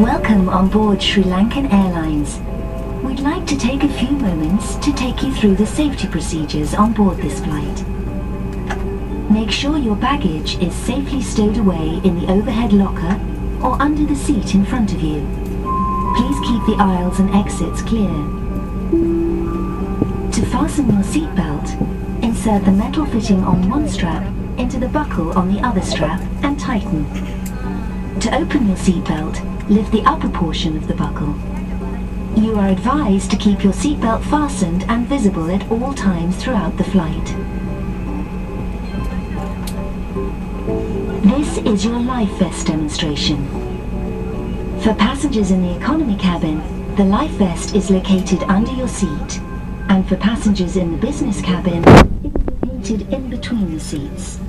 Welcome on board SriLankan Airlines. We'd like to take a few moments to take you through the safety procedures on board this flight. Make sure your baggage is safely stowed away in the overhead locker or under the seat in front of you. Please keep the aisles and exits clear. To fasten your seatbelt, insert the metal fitting on one strap into the buckle on the other strap and tighten. To open your seatbelt, lift the upper portion of the buckle. You are advised to keep your seatbelt fastened and visible at all times throughout the flight. This is your life vest demonstration. For passengers in the economy cabin, the life vest is located under your seat, and for passengers in the business cabin, it is located in between the seats.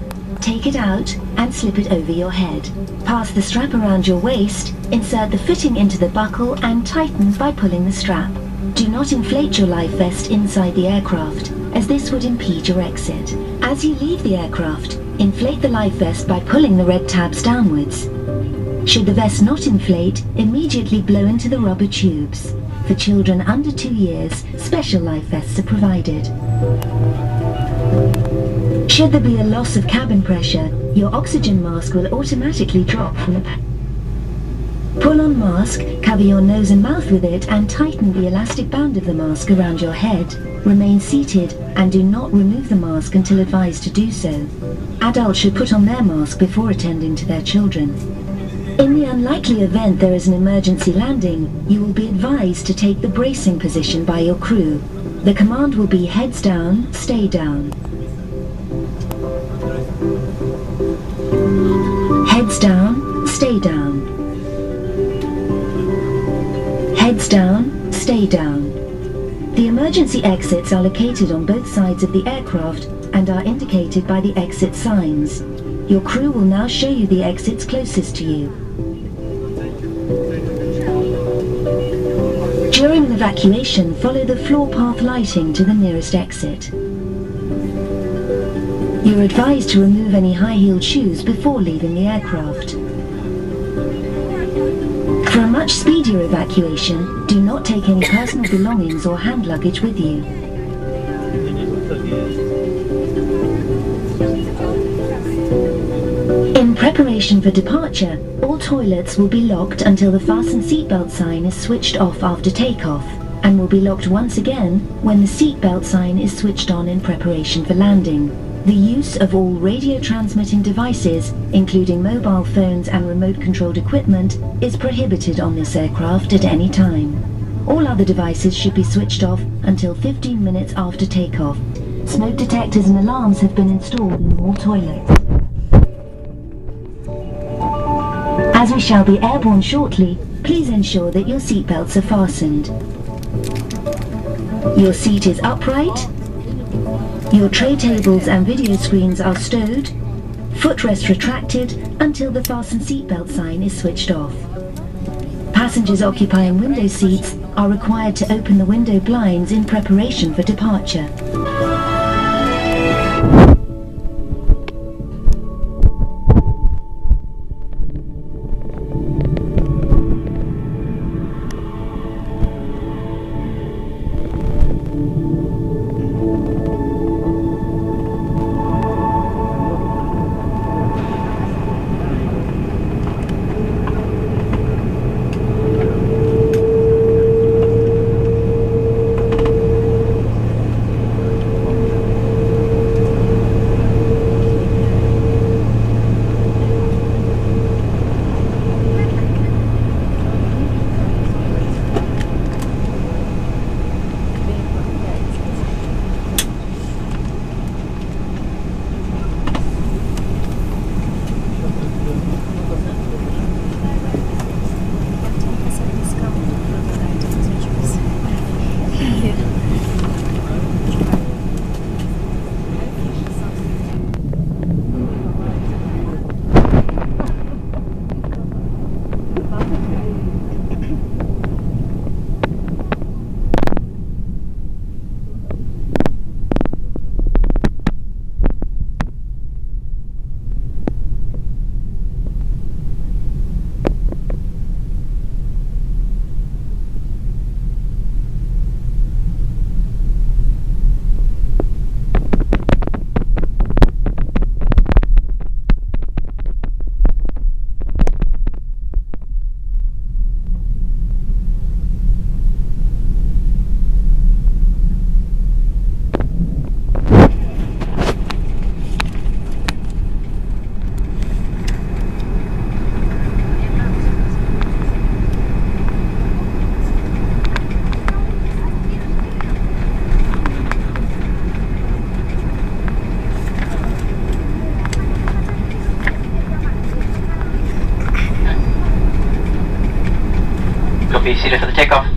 Take it out and slip it over your head. Pass the strap around your waist, insert the fitting into the buckle and tighten by pulling the strap. Do not inflate your life vest inside the aircraft, as this would impede your exit. As you leave the aircraft, inflate the life vest by pulling the red tabs downwards. Should the vest not inflate, immediately blow into the rubber tubes. For children under 2 years, special life vests are provided. Should there be a loss of cabin pressure, your oxygen mask will automatically drop from the pack. Pull on mask, cover your nose and mouth with it and tighten the elastic band of the mask around your head. Remain seated and do not remove the mask until advised to do so. Adults should put on their mask before attending to their children. In the unlikely event there is an emergency landing, you will be advised to take the bracing position by your crew. The command will be heads down, stay down. Heads down, stay down. Heads down, stay down. The emergency exits are located on both sides of the aircraft and are indicated by the exit signs. Your crew will now show you the exits closest to you. During an evacuation, follow the floor path lighting to the nearest exit. You are advised to remove any high-heeled shoes before leaving the aircraft. For a much speedier evacuation, do not take any personal belongings or hand luggage with you. In preparation for departure, all toilets will be locked until the fasten seatbelt sign is switched off after takeoff, and will be locked once again when the seatbelt sign is switched on in preparation for landing. The use of all radio transmitting devices, including mobile phones and remote-controlled equipment, is prohibited on this aircraft at any time. All other devices should be switched off until 15 minutes after takeoff. Smoke detectors and alarms have been installed in all toilets. As we shall be airborne shortly, please ensure that your seatbelts are fastened. Your seat is upright. Your tray tables and video screens are stowed, footrest retracted until the fasten seatbelt sign is switched off. Passengers occupying window seats are required to open the window blinds in preparation for departure. Copy, serious for the takeoff.